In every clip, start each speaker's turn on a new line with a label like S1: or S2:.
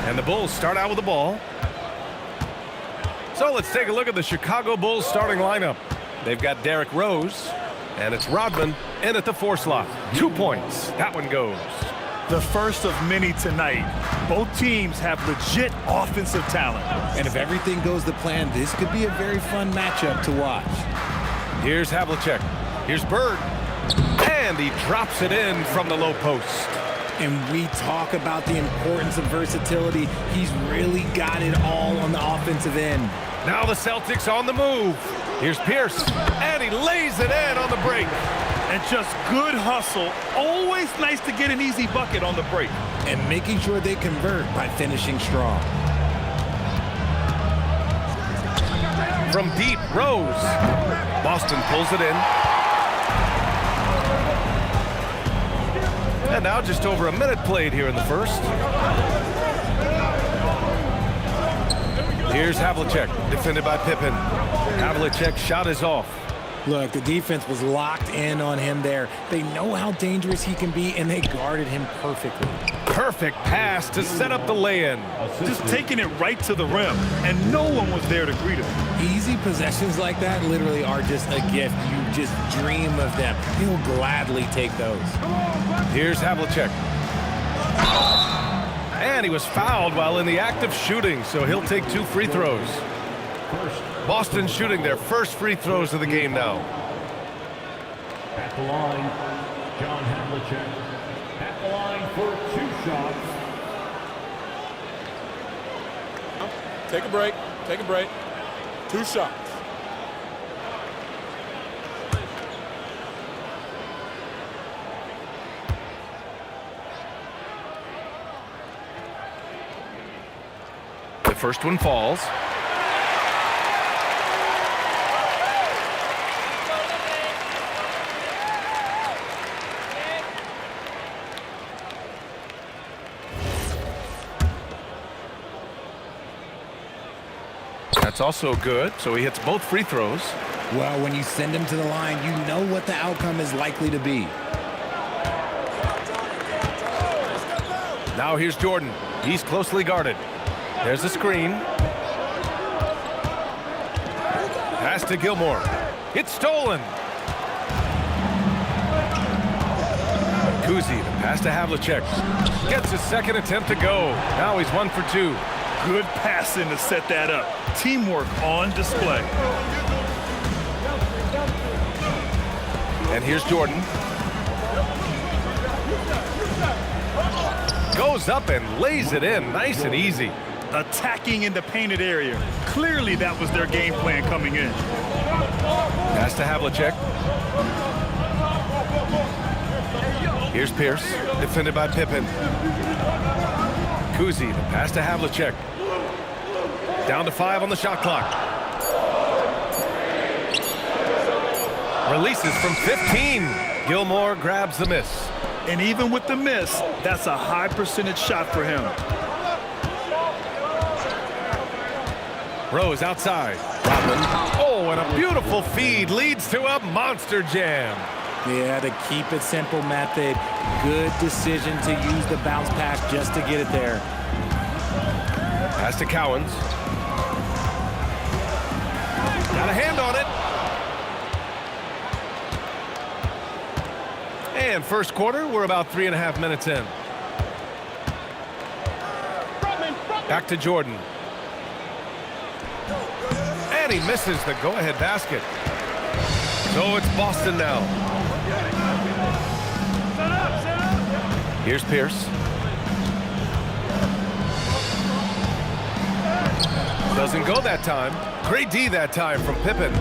S1: And the Bulls start out with the ball. So let's take a look at the Chicago Bulls starting lineup. They've got Derrick Rose, and it's Rodman in at the 4 slot. 2 points. That one goes.
S2: The first of many tonight. Both teams have legit offensive talent.
S3: And if everything goes to plan, this could be a very fun matchup to watch.
S1: Here's Havlicek. Here's Bird. And he drops it in from the low post.
S3: And we talk about the importance of versatility. He's really got it all on the offensive end.
S1: Now the Celtics on the move. Here's Pierce. And he lays it in on the break.
S2: And just good hustle. Always nice to get an easy bucket on the break.
S3: And making sure they convert by finishing strong.
S1: From deep, Rose. Boston pulls it in. And now just over a minute played here in the first. Here's Havlicek, defended by Pippen. Havlicek's shot is off.
S3: Look, the defense was locked in on him there. They know how dangerous he can be, and they guarded him perfectly.
S1: Perfect pass to set up the lay-in.
S2: Just taking it right to the rim, and no one was there to greet him.
S3: Easy possessions like that literally are just a gift. You just dream of them. He'll gladly take those.
S1: Here's Havlicek. And he was fouled while in the act of shooting, so he'll take 2 free throws. Boston shooting their first free throws of the game now.
S4: At the line, John Havlicek. At the line for 2 shots.
S5: Take a break. Take a break. 2 shots.
S1: The first one falls. That's also good, so he hits both free throws.
S3: Well, when you send him to the line, you know what the outcome is likely to be.
S1: Now here's Jordan. He's closely guarded. There's the screen. Pass to Gilmore. It's stolen. Kuzi, the pass to Havlicek. Gets his second attempt to go. Now he's 1 for 2.
S2: Good passing to set that up. Teamwork on display.
S1: And here's Jordan. Goes up and lays it in nice and easy.
S2: Attacking in the painted area. Clearly that was their game plan coming in.
S1: Pass to Havlicek. Here's Pierce, defended by Pippen. Kuzi, the pass to Havlicek. Down to 5 on the shot clock. Releases from 15. Gilmore grabs the miss.
S2: And even with the miss, that's a high percentage shot for him.
S1: Rose outside. Rodman. Oh, and a beautiful feed leads to a monster jam.
S3: Yeah, the keep it simple method. Good decision to use the bounce pass just to get it there.
S1: Pass to Cowens. Got a hand on it. And first quarter, we're about 3.5 minutes in. Back to Jordan. And he misses the go-ahead basket. So it's Boston now. Here's Pierce. Doesn't go that time. Great D that time from Pippen.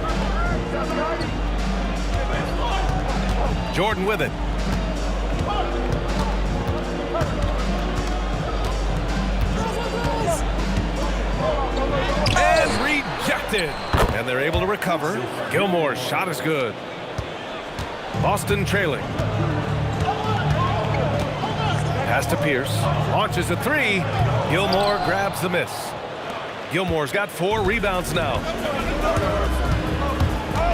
S1: Jordan with it. And rejected. And they're able to recover. Gilmore's shot is good. Boston trailing. Pass to Pierce. Launches a 3. Gilmore grabs the miss. Gilmore's got 4 rebounds now.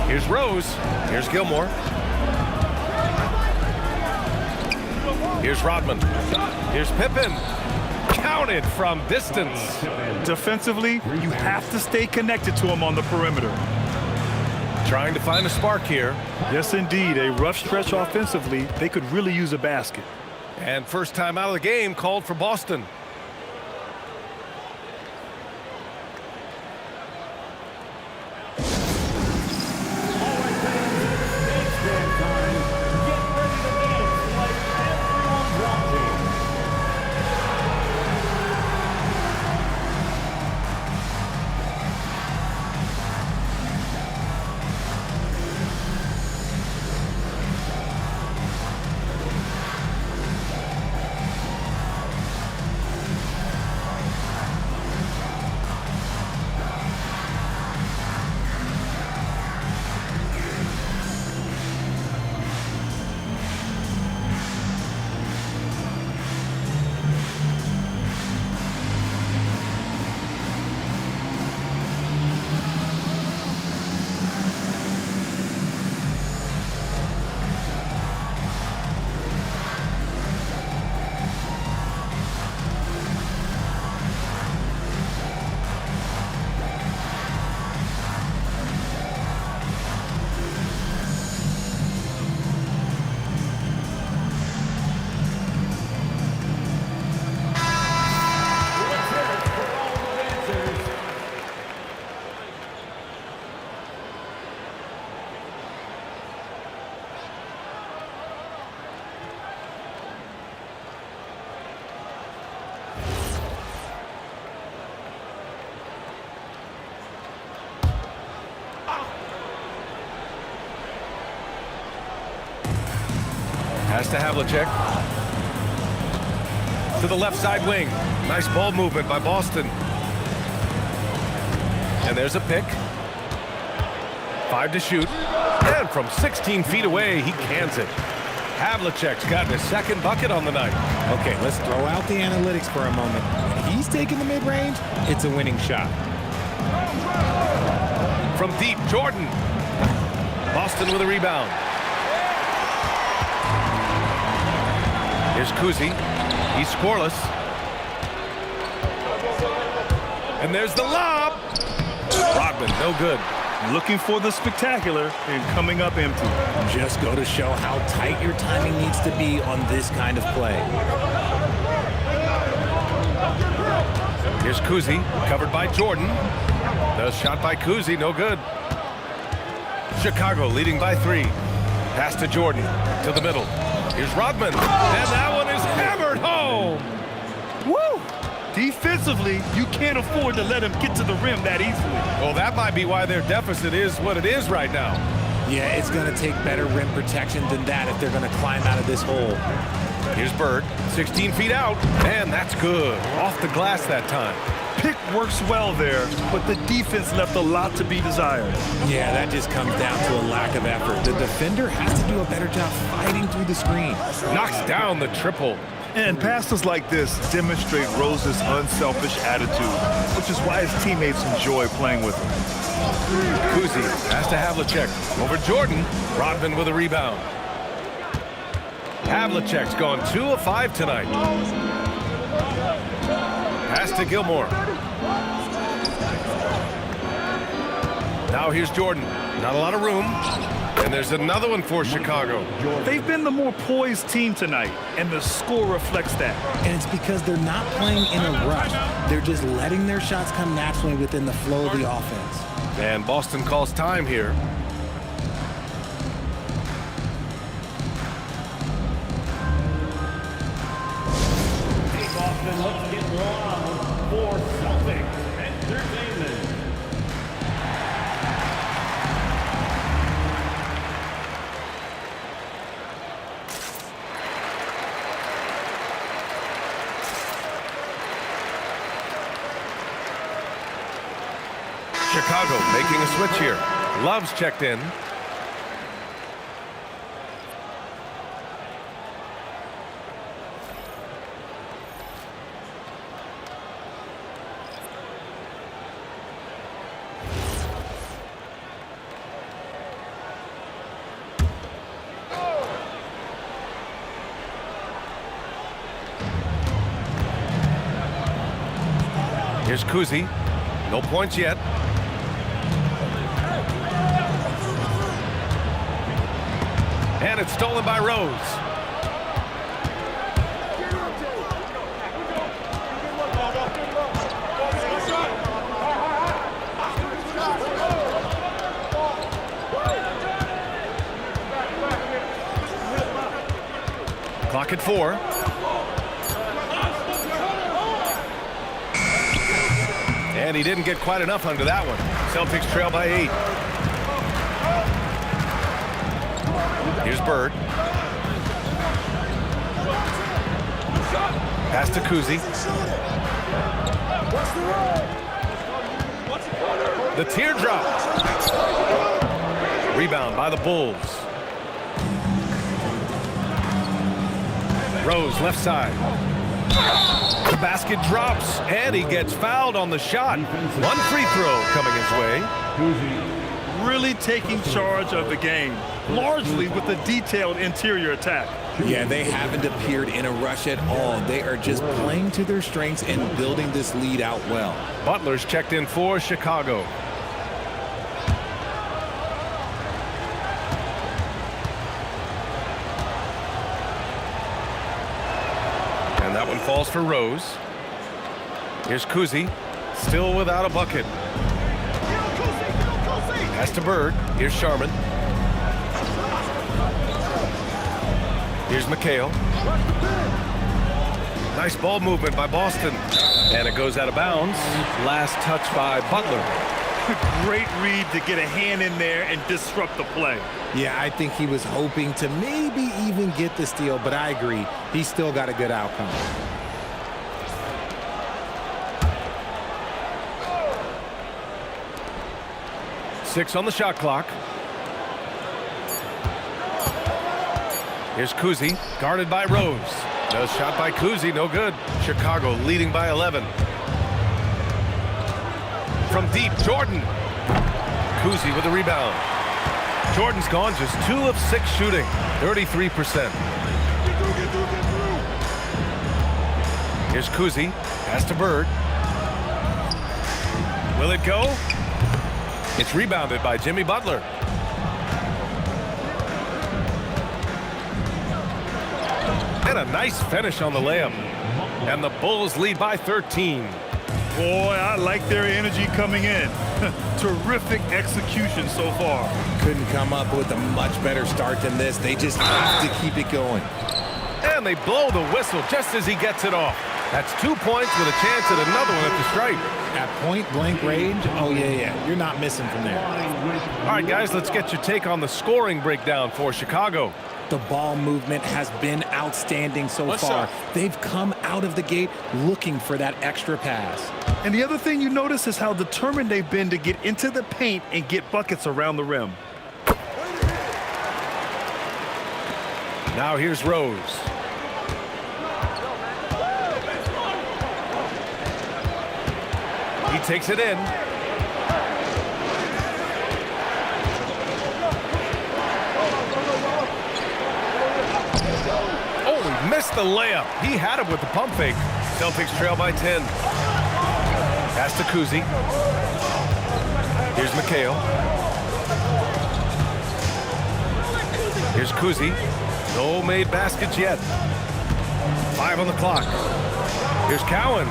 S1: Here's Rose. Here's Gilmore. Here's Rodman. Here's Pippen. counted from distance.
S2: Defensively, you have to stay connected to him on the perimeter.
S1: Trying to find a spark here.
S2: Yes, indeed. A rough stretch offensively. They could really use a basket.
S1: And first time out of the game called for Boston. Pass to Havlicek. To the left side wing. Nice ball movement by Boston. And there's a pick. 5 to shoot. And from 16 feet away, he cans it. Havlicek's gotten his second bucket on the night.
S3: Okay, let's throw out the analytics for a moment. When he's taking the mid-range, it's a winning shot.
S1: From deep, Jordan. Boston with a rebound. Here's Kuzi. He's scoreless. And there's the lob. Rodman, no good.
S2: Looking for the spectacular and coming up empty.
S3: Just go to show how tight your timing needs to be on this kind of play.
S1: Here's Kuzi, covered by Jordan. The shot by Kuzi, no good. Chicago leading by 3. Pass to Jordan, to the middle. Here's Rodman, and that one is hammered home.
S2: Woo! Defensively, you can't afford to let him get to the rim that easily.
S1: Well, that might be why their deficit is what it is right now.
S3: Yeah, it's going to take better rim protection than that if they're going to climb out of this hole.
S1: Here's Bird, 16 feet out, and that's good. Off the glass that time.
S2: Pick works well there, but the defense left a lot to be desired.
S3: Yeah, that just comes down to a lack of effort. The defender has to do a better job fighting through the screen.
S1: Knocks down the triple.
S2: And passes like this demonstrate Rose's unselfish attitude, which is why his teammates enjoy playing with him.
S1: Kuzi, pass to Havlicek. Over Jordan. Rodman with a rebound. Havlicek's gone 2 of 5 tonight. Pass to Gilmore. Now here's Jordan. Not a lot of room. And there's another one for Chicago.
S2: They've been the more poised team tonight, and the score reflects that.
S3: And it's because they're not playing in a rush. They're just letting their shots come naturally within the flow of the offense.
S1: And Boston calls time here.
S4: Hey, Boston, let's get loud for Celtics Entertainment.
S1: Chicago making a switch here. Love's checked in. Here's Kuzi. No points yet. And it's stolen by Rose. Clock at 4. And he didn't get quite enough under that one. Celtics trail by 8. Here's Bird. Pass to Kuzi. The teardrop. Rebound by the Bulls. Rose left side. The basket drops, and he gets fouled on the shot. One free throw coming his way.
S2: Really taking charge of the game, largely with a detailed interior attack.
S3: Yeah, they haven't appeared in a rush at all. They are just playing to their strengths and building this lead out well.
S1: Butler's checked in for Chicago. And that one falls for Rose. Here's Kuzi, still without a bucket. Pass to Bird. Here's Sharman. Here's McHale. Nice ball movement by Boston. And it goes out of bounds. Last touch by Butler.
S2: Great read to get a hand in there and disrupt the play.
S3: Yeah, I think he was hoping to maybe even get the steal, but I agree. He still got a good outcome.
S1: Six on the shot clock. Here's Kuzi, guarded by Rose. No shot by Kuzi, no good. Chicago leading by 11. From deep, Jordan. Kuzi with the rebound. Jordan's gone just 2 of 6 shooting, 33%. Here's Kuzi, pass to Bird. Will it go? It's rebounded by Jimmy Butler. And a nice finish on the layup. And the Bulls lead by 13.
S2: Boy, I like their energy coming in. Terrific execution so far.
S3: Couldn't come up with a much better start than this. They just have to keep it going.
S1: And they blow the whistle just as he gets it off. That's 2 points with a chance at another one at the stripe.
S3: At point-blank range, oh, yeah. You're not missing from there.
S1: All right, guys, let's get your take on the scoring breakdown for Chicago.
S3: The ball movement has been outstanding so far. They've come out of the gate looking for that extra pass.
S2: And the other thing you notice is how determined they've been to get into the paint and get buckets around the rim.
S1: Now here's Rose. He takes it in. Oh, he missed the layup. He had it with the pump fake. Celtics trail by 10. Pass to Kuzi. Here's McHale. Here's Kuzi. No made baskets yet. 5 on the clock. Here's Cowens.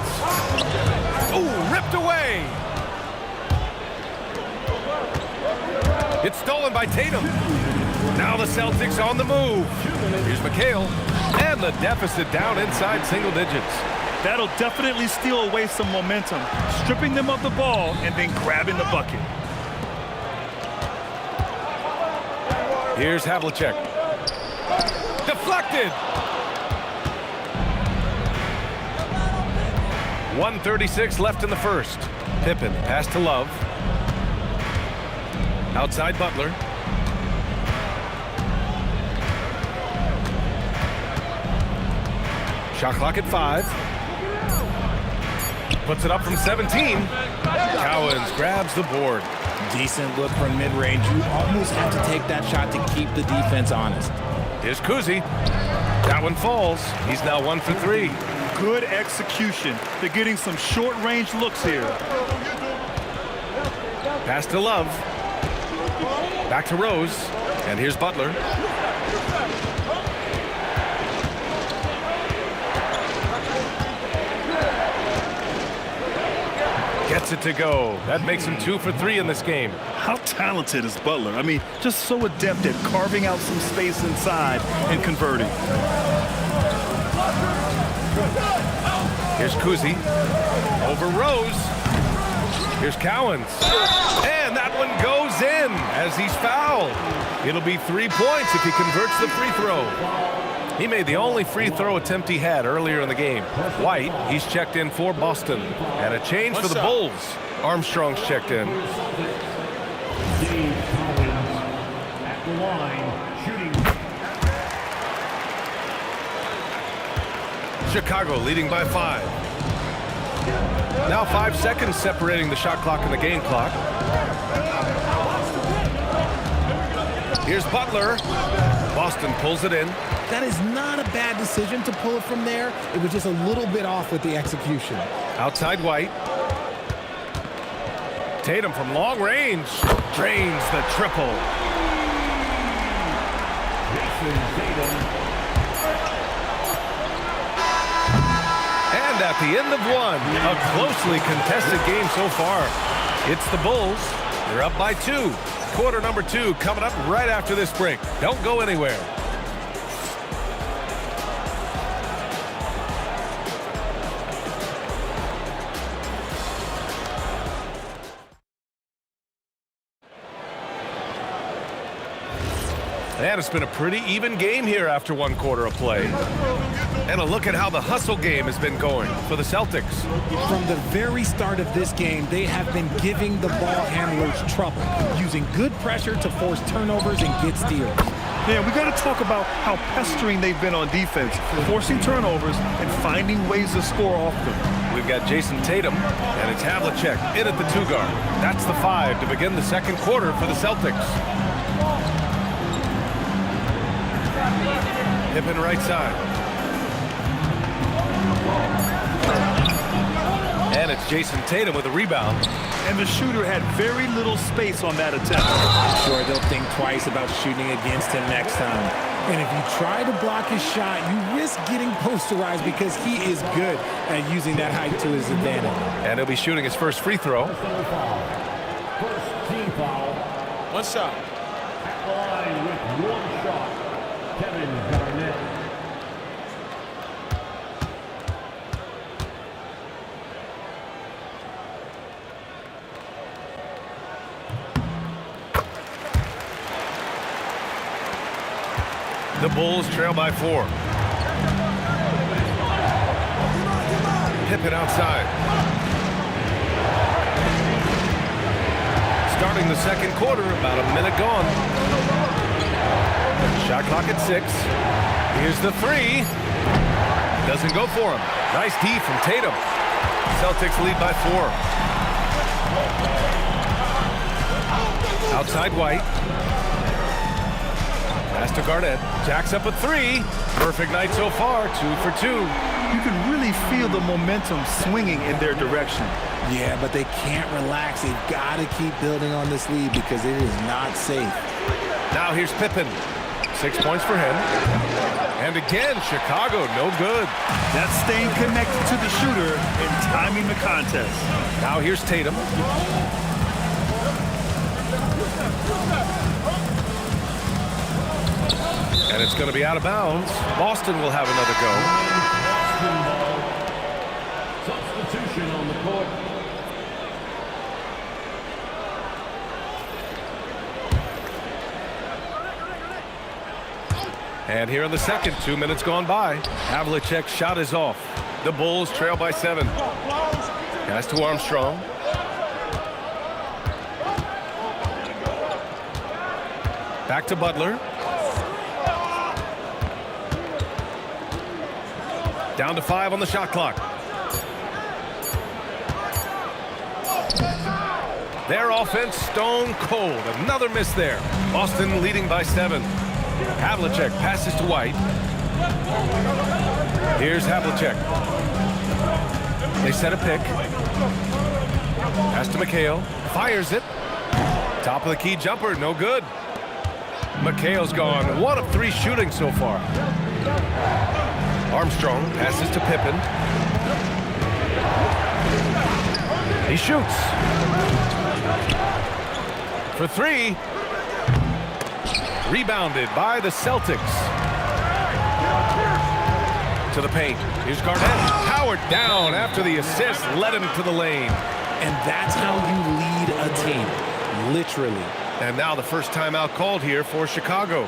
S1: Oh, ripped away. It's stolen by Tatum. Now the Celtics on the move. Here's McHale. And the deficit down inside single digits.
S2: That'll definitely steal away some momentum, stripping them of the ball and then grabbing the bucket.
S1: Here's Havlicek. Deflected. 1:36 left in the first. Pippen pass to Love. Outside Butler. Shot clock at 5. Puts it up from 17. Cowens grabs the board.
S3: Decent look from mid-range. You almost have to take that shot to keep the defense honest.
S1: Here's Kuzi. That one falls. He's now 1 for 3.
S2: Good execution. They're getting some short-range looks here.
S1: Pass to Love. Back to Rose. And here's Butler. Gets it to go. That makes him 2 for 3 in this game.
S2: How talented is Butler? I mean, just so adept at carving out some space inside and converting.
S1: Here's Kuzi. Over Rose. Here's Cowens. And that one goes in as he's fouled. It'll be 3 points if he converts the free throw. He made the only free throw attempt he had earlier in the game. White, he's checked in for Boston. And a change for the Bulls. Armstrong's checked in.
S4: Dave Collins at the line, shooting.
S1: Chicago leading by 5. Now 5 seconds separating the shot clock and the game clock. Here's Butler. Boston pulls it in.
S3: That is not a bad decision to pull it from there. It was just a little bit off with the execution.
S1: Outside White. Tatum from long range drains the triple.
S4: Jason Tatum.
S1: And at the end of one, a closely contested game so far. It's the Bulls. They're up by 2. Quarter number 2 coming up right after this break. Don't go anywhere. And it's been a pretty even game here after 1 quarter of play. And a look at how the hustle game has been going for the Celtics.
S3: From the very start of this game, they have been giving the ball handlers trouble, using good pressure to force turnovers and get steals.
S2: Yeah, we got to talk about how pestering they've been on defense, forcing turnovers and finding ways to score off them.
S1: We've got Jason Tatum, and it's Havlicek in at the 2 guard. That's the 5 to begin the second quarter for the Celtics. Pippen right side. And it's Jason Tatum with a rebound.
S2: And the shooter had very little space on that attempt.
S3: I'm sure they'll think twice about shooting against him next time. And if you try to block his shot, you risk getting posterized because he is good at using that height to his advantage.
S1: And he'll be shooting his first free throw.
S4: First team foul.
S5: 1 shot.
S4: At the line with 1 shot. Kevin Garnett.
S1: The Bulls trail by 4. Pippen outside. Starting the second quarter, about a minute gone. Shot clock at 6. Here's the 3. Doesn't go for him. Nice D from Tatum. Celtics lead by 4. Outside White. Pass to Garnett. Jacks up a 3. Perfect night so far. 2 for 2.
S2: You can really feel the momentum swinging in their direction.
S3: Yeah, but they can't relax. They've got to keep building on this lead because it is not safe.
S1: Now here's Pippen. 6 points for him. And again, Chicago, no good.
S2: That's staying connected to the shooter and timing the contest.
S1: Now here's Tatum. And it's going to be out of bounds. Boston will have another go.
S4: Substitution on the court.
S1: And here in the second, 2 minutes gone by. Havlicek's shot is off. The Bulls trail by 7. Pass to Armstrong. Back to Butler. Down to 5 on the shot clock. Their offense stone cold. Another miss there. Boston leading by 7. Havlicek passes to White. Here's Havlicek. They set a pick. Pass to McHale. Fires it. Top of the key jumper. No good. McHale's gone 1 of 3 shooting so far. Armstrong passes to Pippen. He shoots. For 3. Rebounded by the Celtics. To the paint. Here's Garnett. Powered down after the assist. Led him to the lane.
S3: And that's how you lead a team. Literally.
S1: And now the first timeout called here for Chicago.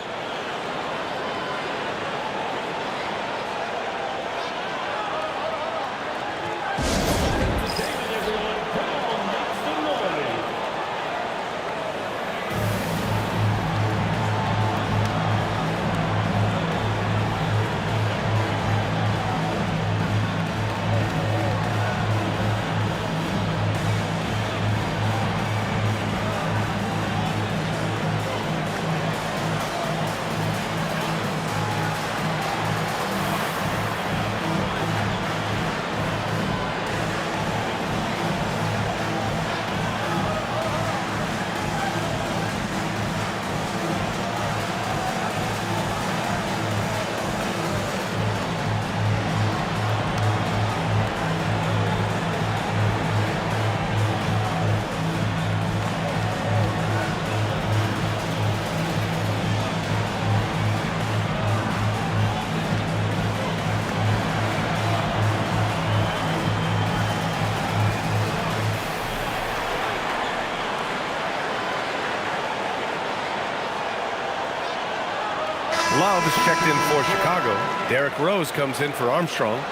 S1: Love is checked in for Chicago. Derrick Rose comes in for Armstrong.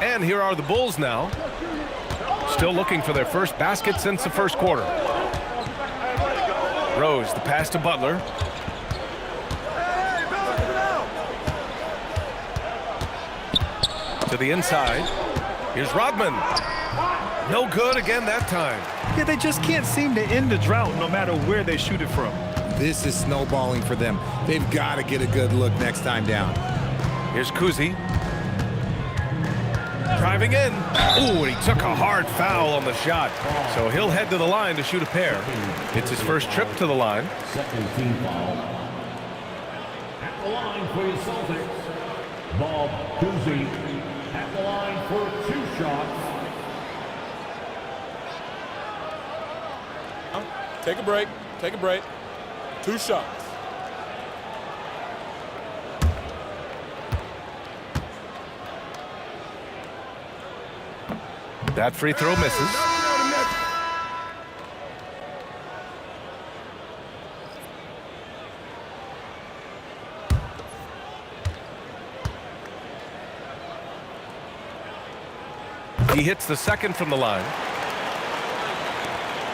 S1: And here are the Bulls now. Still looking for their first basket since the first quarter. Rose, the pass to Butler. To the inside. Here's Rodman. No good again that time.
S2: Yeah, they just can't seem to end the drought no matter where they shoot it from.
S3: This is snowballing for them. They've got to get a good look next time down.
S1: Here's Kuzi. Driving in. Ooh, and he took a hard foul on the shot. So he'll head to the line to shoot a pair. It's his first trip to the line.
S4: Second team foul. At the line for the Celtics, Bob Cousy. At the line for 2 shots.
S5: Take a break. Take a break. 2 shots.
S1: That free throw misses. He hits the second from the line.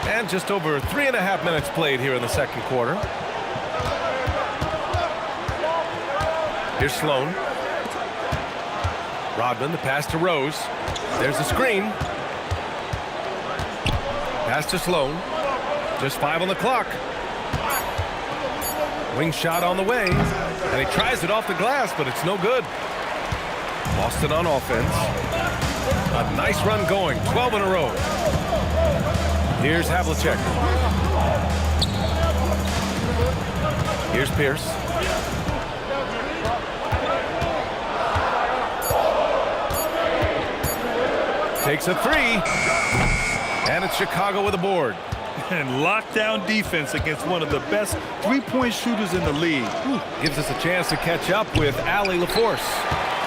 S1: And just over 3.5 minutes played here in the second quarter. Here's Sloan. Rodman, the pass to Rose. There's the screen. Pass to Sloan. Just 5 on the clock. Wing shot on the way. And he tries it off the glass, but it's no good. Boston on offense. A nice run going, 12 in a row. Here's Havlicek. Here's Pierce. Takes a 3. And it's Chicago with a board.
S2: And lockdown defense against one of the best three-point shooters in the league.
S1: Gives us a chance to catch up with Allie LaForce.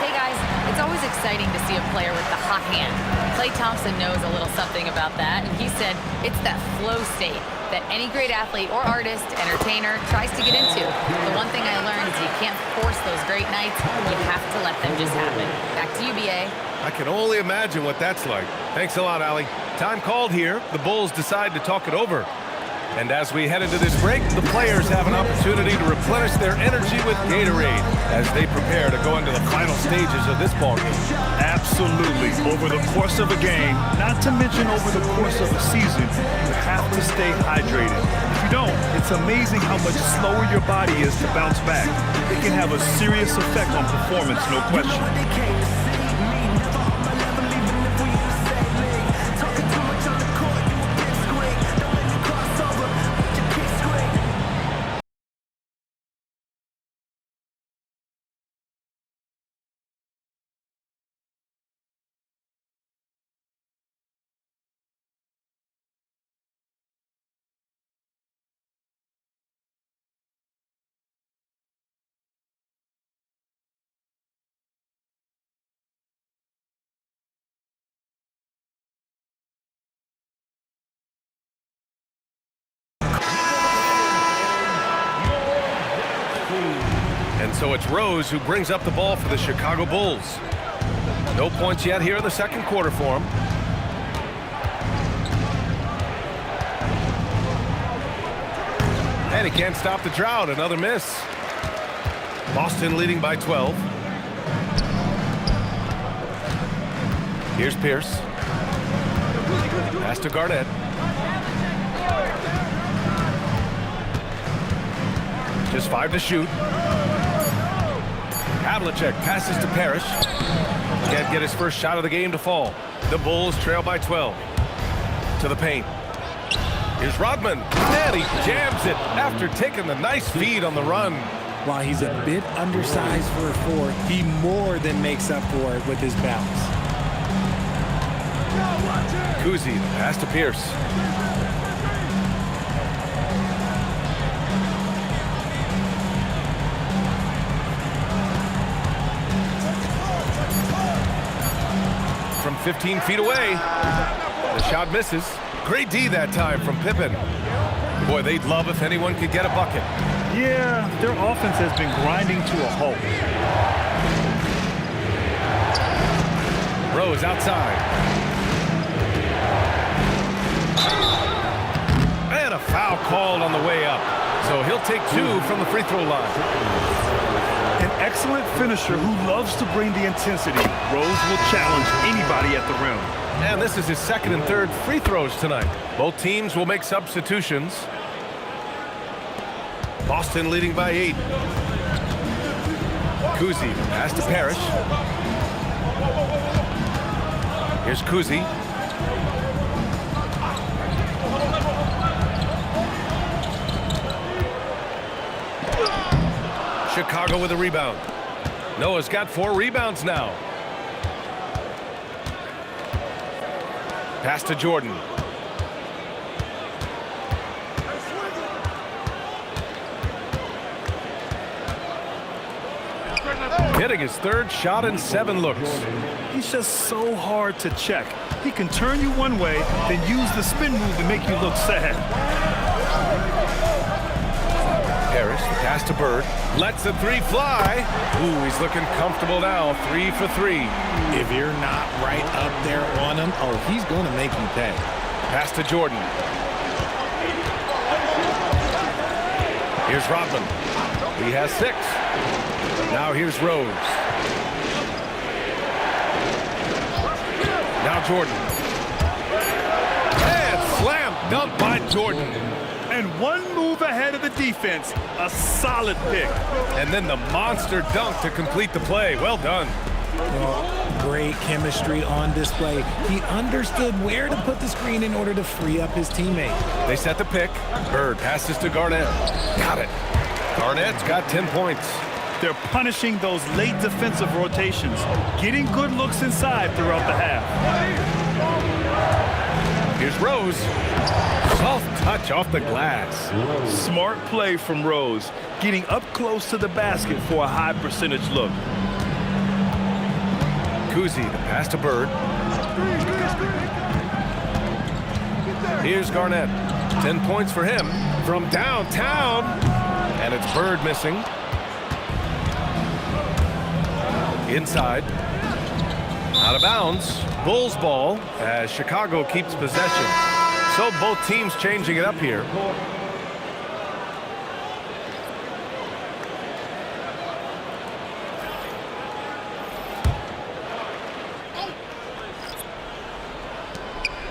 S6: Hey guys, it's always exciting to see a player with the hot hand. Klay Thompson knows a little something about that, and he said it's that flow state that any great athlete or artist, entertainer, tries to get into. The one thing I learned is you can't force those great nights, you have to let them just happen. Back to you, BA.
S1: I can only imagine what that's like. Thanks a lot, Allie. Time called here. The Bulls decide to talk it over. And as we head into this break, the players have an opportunity to replenish their energy with Gatorade as they prepare to go into the final stages of this ballgame.
S2: Absolutely. Over the course of a game, not to mention over the course of a season, you have to stay hydrated. If you don't, it's amazing how much slower your body is to bounce back. It can have a serious effect on performance, no question.
S1: And so it's Rose who brings up the ball for the Chicago Bulls. No points yet here in the second quarter for him. And he can't stop the drought. Another miss. Boston leading by 12. Here's Pierce. Pass to Garnett. Just 5 to shoot. Havlicek passes to Parrish. Can't get his first shot of the game to fall. The Bulls trail by 12. To the paint. Here's Rodman. And he jams it after taking the nice feed on the run.
S3: While he's a bit undersized for a 4, he more than makes up for it with his bounce.
S1: Kuzi, pass to Pierce. From 15 feet away. The shot misses. Great D that time from Pippen. Boy, they'd love if anyone could get a bucket.
S2: Yeah, their offense has been grinding to a halt.
S1: Rose outside. And a foul called on the way up. So he'll take 2 from the free throw line.
S2: An excellent finisher who loves to bring the intensity. Rose will challenge anybody at the rim.
S1: And this is his second and third free throws tonight. Both teams will make substitutions. Boston leading by 8. Kuzi, pass to Parrish. Here's Kuzi. Chicago with a rebound. Noah's got 4 rebounds now. Pass to Jordan. Hitting his third shot in 7 looks.
S2: He's just so hard to check. He can turn you one way, then use the spin move to make you look sad.
S1: Harris, the pass to Bird. Lets the 3 fly. Ooh, he's looking comfortable now. 3 for 3.
S3: If you're not right up there on him, oh, he's going to make you pay.
S1: Pass to Jordan. Here's Rodman. He has 6. Now here's Rose. Now Jordan. And slam dunk by Jordan.
S2: And one move ahead of the defense. A solid pick.
S1: And then the monster dunk to complete the play. Well done.
S3: Well, great chemistry on display. He understood where to put the screen in order to free up his teammate.
S1: They set the pick. Bird passes to Garnett. Got it. Garnett's got 10 points.
S2: They're punishing those late defensive rotations, getting good looks inside throughout the half.
S1: Here's Rose. Soft touch off the glass.
S2: Smart play from Rose, getting up close to the basket for a high percentage look.
S1: Kuzi, the pass to Bird. Here's Garnett. 10 points for him from downtown. And it's Bird missing. Inside. Out of bounds. Bulls ball as Chicago keeps possession. So both teams changing it up here.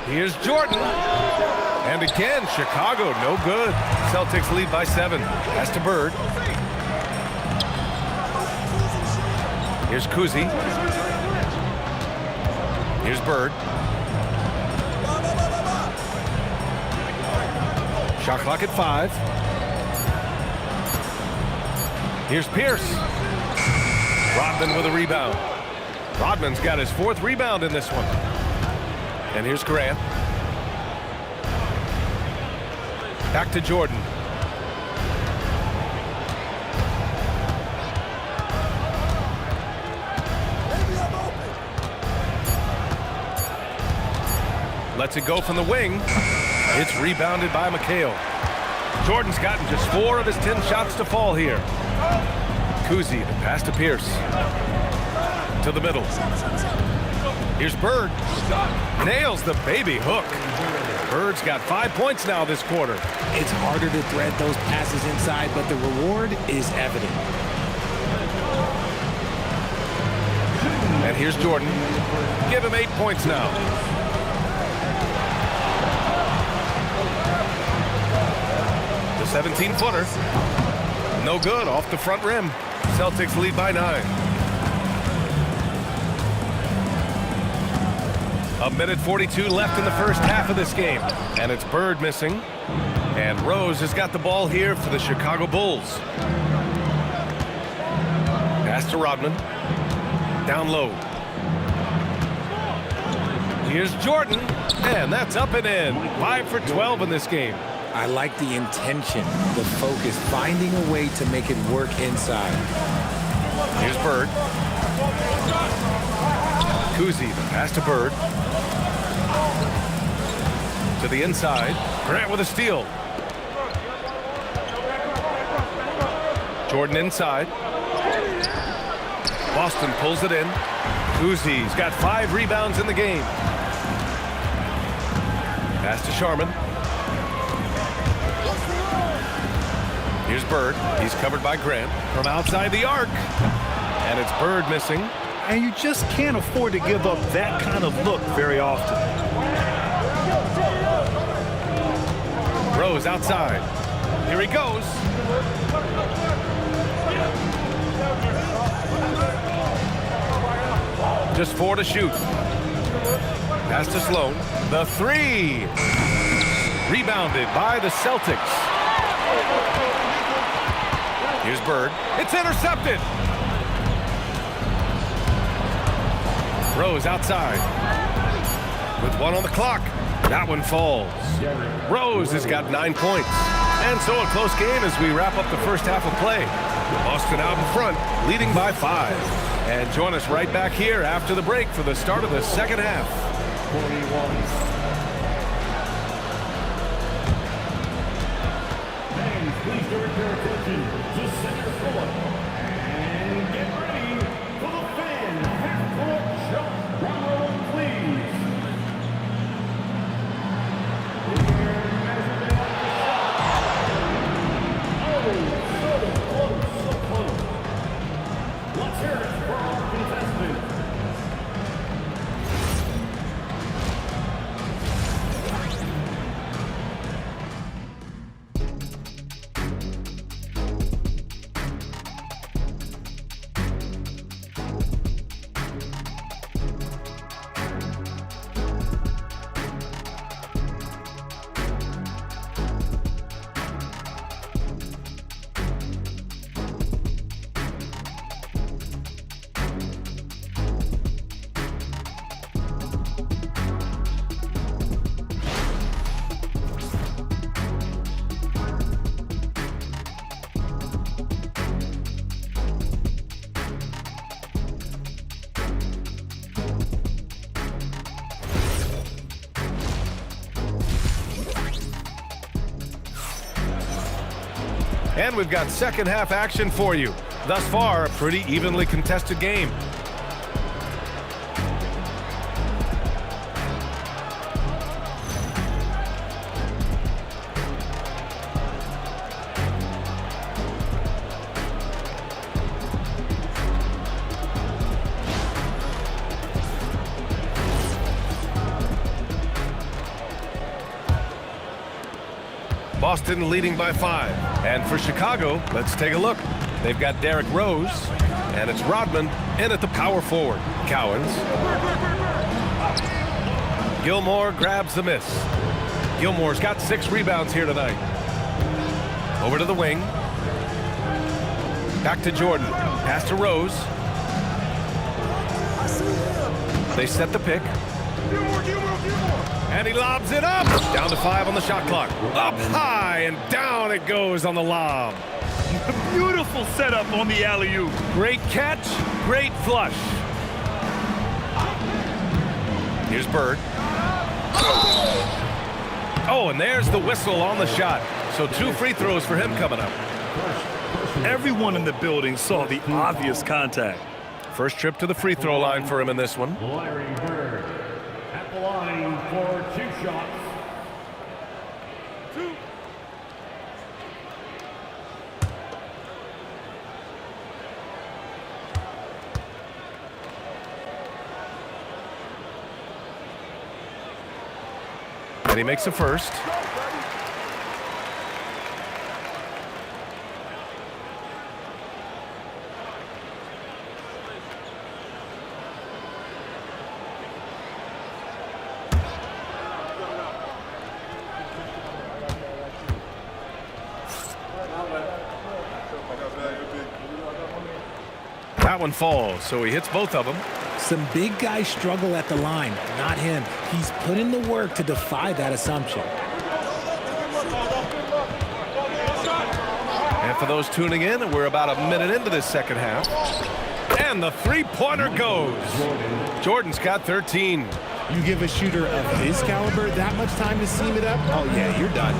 S1: Here's Jordan. And again, Chicago, no good. Celtics lead by 7. Pass to Bird. Here's Kuzi. Here's Bird. Shot clock at 5. Here's Pierce. Rodman with a rebound. Rodman's got his 4th rebound in this one. And here's Grant. Back to Jordan. Lets it go from the wing. It's rebounded by McHale. Jordan's gotten just 4 of his 10 shots to fall here. Kuzi, the pass to Pierce. To the middle. Here's Bird. Nails the baby hook. Bird's got 5 points now this quarter.
S3: It's harder to thread those passes inside, but the reward is evident.
S1: And here's Jordan. Give him 8 points now. The 17-footer. No good, off the front rim. Celtics lead by 9. A minute 42 left in the first half of this game. And it's Bird missing. And Rose has got the ball here for the Chicago Bulls. Pass to Rodman. Down low. Here's Jordan. And that's up and in. 5 for 12 in this game.
S3: I like the intention, the focus, finding a way to make it work inside.
S1: Here's Bird. Kuzi, the pass to Bird. To the inside. Grant with a steal. Jordan inside. Boston pulls it in. Kuzi's got 5 rebounds in the game. Pass to Sharman. Here's Bird. He's covered by Grant from outside the arc. And it's Bird missing.
S2: And you just can't afford to give up that kind of look very often.
S1: Rose outside. Here he goes. Just 4 to shoot. Pass to Sloan. The 3. Rebounded by the Celtics. Here's Bird. It's intercepted. Rose outside. With 1 on the clock. That one falls. Rose has got 9 points. And so a close game as we wrap up the first half of play. Boston out in front, leading by 5. And join us right back here after the break for the start of the second half.
S4: 41. Please direct your attention to center court and get ready for the fan half-court shot. Drum roll, please. Oh, so close. Let's hear it for our contestants.
S1: And we've got second half action for you. Thus far, a pretty evenly contested game. Boston leading by 5. And for Chicago, let's take a look. They've got Derrick Rose, and it's Rodman in at the power forward. Cowens. Gilmore grabs the miss. Gilmore's got 6 rebounds here tonight. Over to the wing. Back to Jordan. Pass to Rose. They set the pick. And he lobs it up. Down to 5 on the shot clock. Up high and down it goes on the lob.
S2: Beautiful setup on the alley-oop.
S1: Great catch, great flush. Here's Bird. Oh, and there's the whistle on the shot. So 2 free throws for him coming up.
S2: Everyone in the building saw the obvious contact.
S1: First trip to the free throw line for him in this one.
S4: Larry Bird at the line for 2 shots.
S1: And he makes the first. That one falls, so he hits both of them.
S3: Some big guys struggle at the line, not him. He's put in the work to defy that assumption.
S1: And for those tuning in, we're about a minute into this second half. And the three-pointer goes. Jordan's got 13.
S3: You give a shooter of his caliber that much time to seam it up, oh yeah, you're done.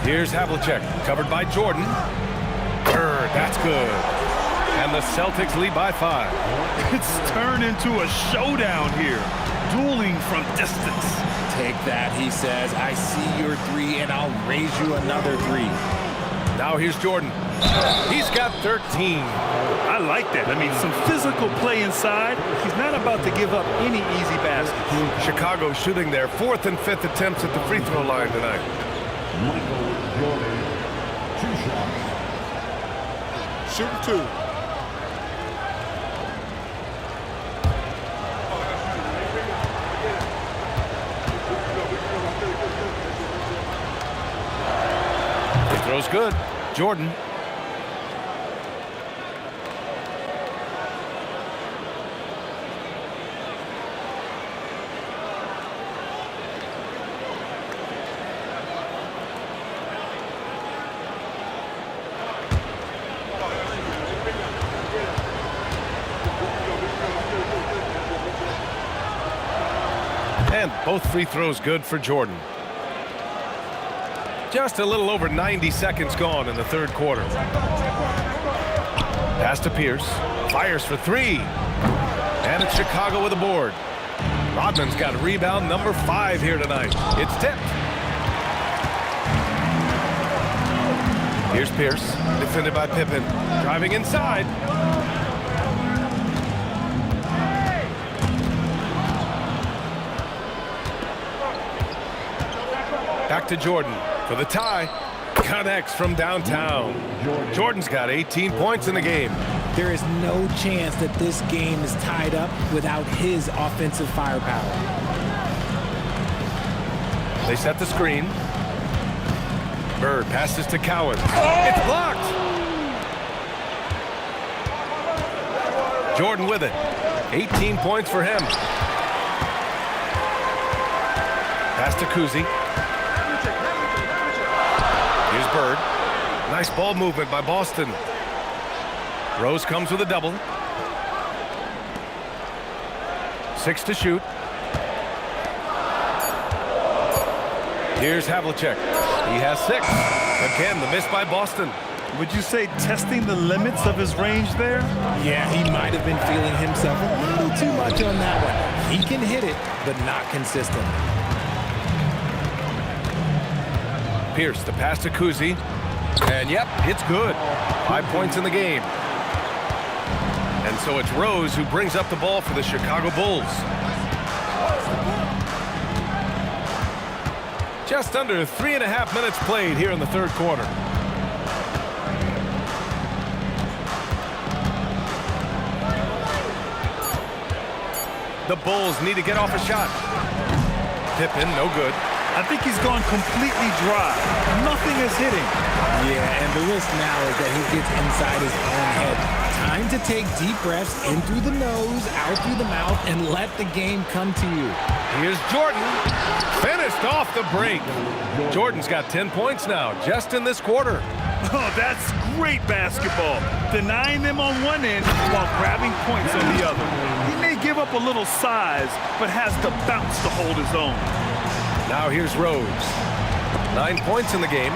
S1: Here's Havlicek, covered by Jordan. Bird, that's good. And the Celtics lead by 5.
S2: It's turned into a showdown here. Dueling from distance.
S3: Take that, he says. I see your 3, and I'll raise you another 3.
S1: Now here's Jordan. He's got 13.
S2: I like that. I mean, some physical play inside. He's not about to give up any easy baskets.
S1: Chicago shooting their 4th and 5th attempts at the free throw line tonight.
S4: Michael Jordan, 2 shots.
S5: Shooting 2.
S1: He throws good. Jordan. And both free throws good for Jordan. Just a little over 90 seconds gone in the third quarter. Pass to Pierce. Fires for 3. And it's Chicago with a board. Rodman's got rebound number 5 here tonight. It's tipped. Here's Pierce, defended by Pippen. Driving inside. Back to Jordan for the tie. Connects from downtown. Jordan's got 18 points in the game.
S3: There is no chance that this game is tied up without his offensive firepower.
S1: They set the screen. Bird passes to Cowens. It's blocked. Jordan with it. 18 points for him. Pass to Kuzi. Here's Bird. Nice ball movement by Boston. Rose comes with a double. 6 to shoot. Here's Havlicek. He has 6. Again, the miss by Boston.
S2: Would you say testing the limits of his range there?
S3: Yeah, he might have been feeling himself a little too much on that one. He can hit it, but not consistent.
S1: Pierce, the pass to Kuzi. And yep, it's good. 5 points in the game. And so it's Rose who brings up the ball for the Chicago Bulls. Just under 3.5 minutes played here in the third quarter. The Bulls need to get off a shot. Pippen, no good.
S2: I think he's gone completely dry. Nothing is hitting.
S3: Yeah, and the risk now is that he gets inside his own head. Time to take deep breaths in through the nose, out through the mouth, and let the game come to you.
S1: Here's Jordan. Finished off the break. Jordan's got 10 points now, just in this quarter.
S2: Oh, that's great basketball. Denying them on one end while grabbing points on the other. He may give up a little size, but has the bounce to hold his own.
S1: Now here's Rose. 9 points in the game.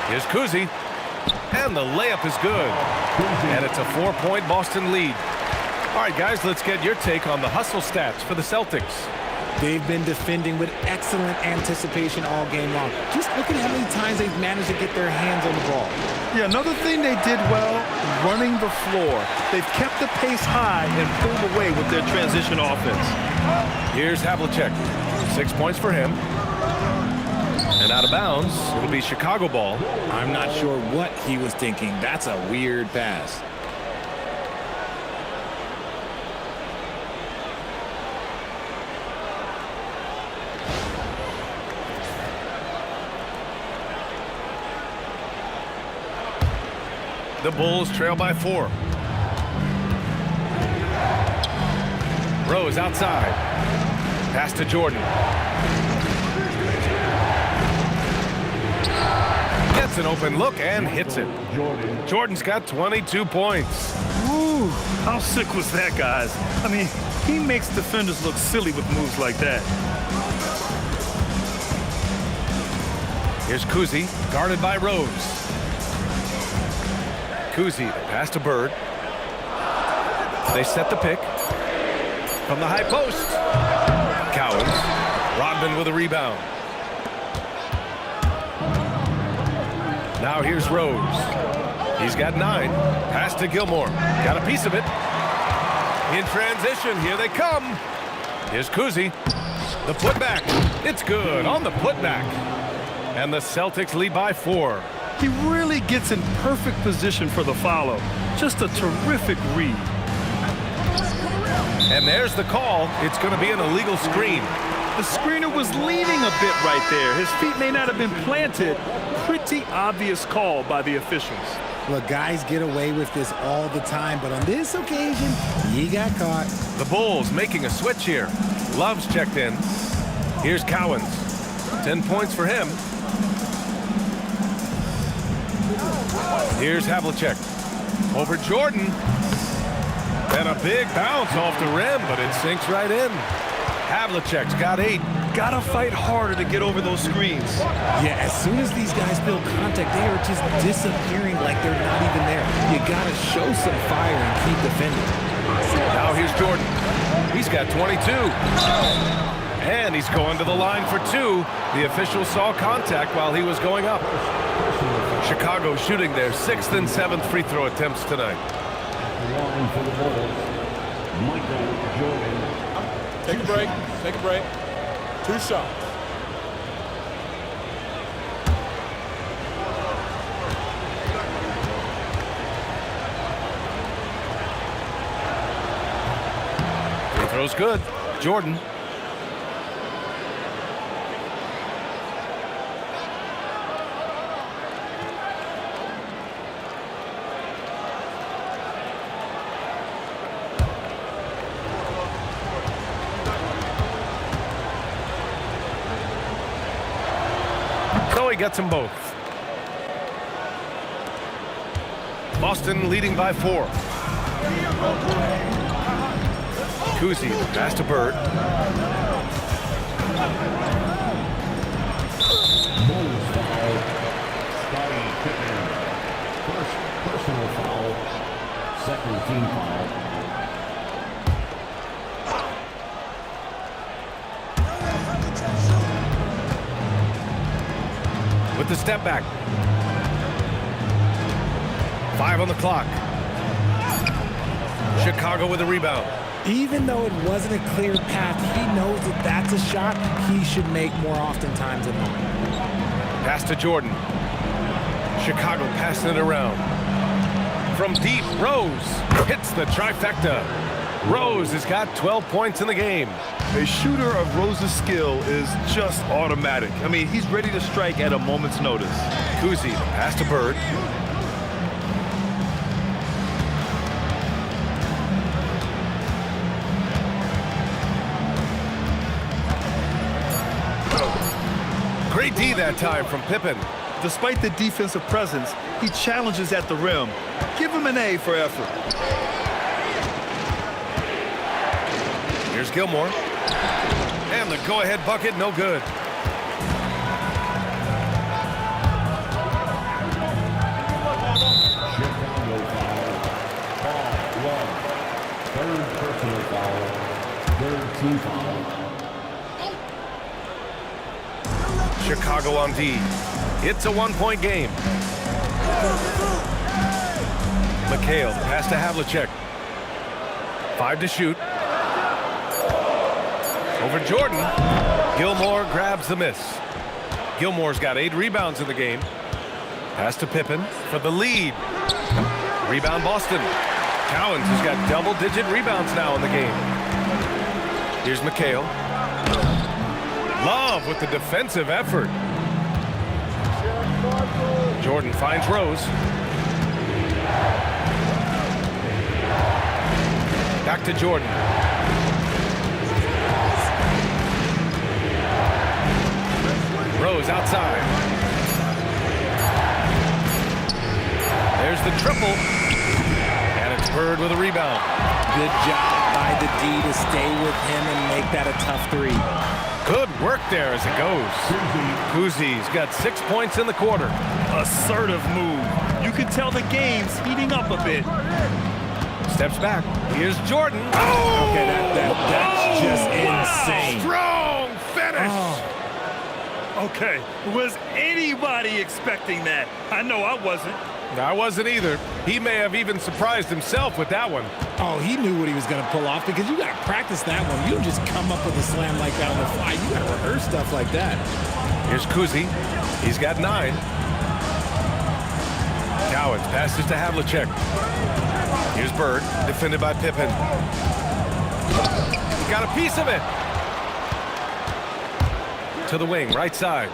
S1: Here's Kuzi. And the layup is good. And it's a 4-point Boston lead. All right, guys, let's get your take on the hustle stats for the Celtics.
S3: They've been defending with excellent anticipation all game long. Just look at how many times they've managed to get their hands on the ball.
S2: Yeah, another thing they did well, running the floor. They've kept the pace high and pulled away with their transition offense.
S1: Here's Havlicek. 6 points for him. And out of bounds, it'll be Chicago ball.
S3: I'm not sure what he was thinking. That's a weird pass.
S1: The Bulls trail by 4. Rose outside. Pass to Jordan. Gets an open look and hits it. Jordan's got 22 points.
S2: Ooh, how sick was that, guys? I mean, he makes defenders look silly with moves like that.
S1: Here's Kuzi, guarded by Rose. Kuzi, pass to Bird. They set the pick. From the high post. Cowens. Rodman with a rebound. Now here's Rose. He's got 9. Pass to Gilmore. Got a piece of it. In transition, here they come. Here's Kuzi. The putback. It's good on the putback. And the Celtics lead by 4.
S2: He really gets in perfect position for the follow. Just a terrific read.
S1: And there's the call. It's going to be an illegal screen.
S2: The screener was leaning a bit right there. His feet may not have been planted. Pretty obvious call by the officials.
S3: Look, guys get away with this all the time, but on this occasion, he got caught.
S1: The Bulls making a switch here. Love's checked in. Here's Cowens. 10 points for him. Here's Havlicek. Over Jordan. And a big bounce off the rim, but it sinks right in. Havlicek's got 8.
S2: Gotta fight harder to get over those screens.
S3: Yeah, as soon as these guys feel contact, they are just disappearing like they're not even there. You gotta show some fire and keep defending.
S1: Now here's Jordan. He's got 22. And he's going to the line for 2. The official saw contact while he was going up. Chicago shooting their 6th and 7th free throw attempts tonight.
S4: Line for the Bulls, Michael Jordan.
S5: Take a break. Take a break. 2 shots.
S1: Free throw's good. Jordan. So he gets them both. Boston leading by 4. Kuzi, pass to Bird.
S4: Bulls foul. Scottie Pippen. First personal foul. Second team foul.
S1: With the step back. 5 on the clock. Chicago with a rebound.
S3: Even though it wasn't a clear path, he knows that that's a shot he should make more oftentimes than not.
S1: Pass to Jordan. Chicago passing it around. From deep, Rose hits the trifecta. Rose has got 12 points in the game.
S2: A shooter of Rose's skill is just automatic. I mean, he's ready to strike at a moment's notice.
S1: Kuzi, pass to Bird. Great D that time from Pippen.
S2: Despite the defensive presence, he challenges at the rim. Give him an A for effort.
S1: Here's Gilmore. And the go-ahead bucket, no good.
S4: Chicago foul. Ball one. Third personal foul. Third team foul.
S1: Chicago on D. It's a one-point game. McHale, pass to Havlicek. 5 to shoot. Over Jordan. Gilmore grabs the miss. Gilmore's got 8 rebounds in the game. Pass to Pippen for the lead. Rebound Boston. Cowens has got double-digit rebounds now in the game. Here's McHale. Love with the defensive effort. Jordan finds Rose. Back to Jordan. Rose outside. There's the triple. And it's Bird with a rebound.
S3: Good job by the D to stay with him and make that a tough three.
S1: Good work there as it goes. Kuzi's got 6 points in the quarter.
S2: Assertive move. You can tell the game's heating up a bit.
S1: Steps back. Here's Jordan.
S3: Okay, that's just insane.
S1: Strong finish.
S2: Okay, was anybody expecting that? I know I wasn't.
S1: I wasn't either. He may have even surprised himself with that one.
S3: Oh, he knew what he was going to pull off because you got to practice that one. You don't just come up with a slam like that on the fly. You got to rehearse stuff like that.
S1: Here's Kuzi. He's got 9. Cowens passes to Havlicek. Here's Bird, defended by Pippen. Got a piece of it. To the wing, right side.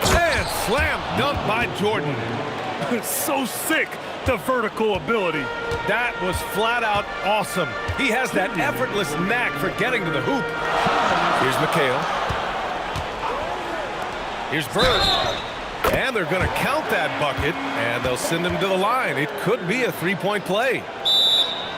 S1: And slam dunk by Jordan.
S2: So sick, the vertical ability.
S1: That was flat out awesome. He has that effortless knack for getting to the hoop. Here's McHale. Here's Bird. And they're going to count that bucket, and they'll send him to the line. It could be a three-point play.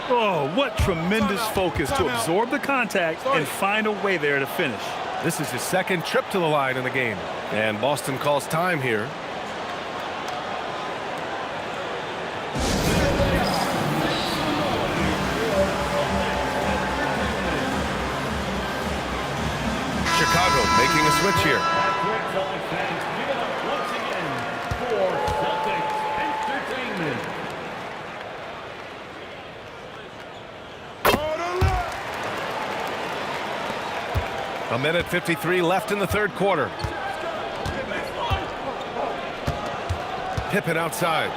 S2: Oh, what tremendous focus to absorb the contact and find a way there to finish.
S1: This is his second trip to the line in the game. And Boston calls time here. Chicago making a switch here.
S4: Celtics fans, give it up once again for Celtics Entertainment.
S1: A minute 53 left in the third quarter. Pippen outside.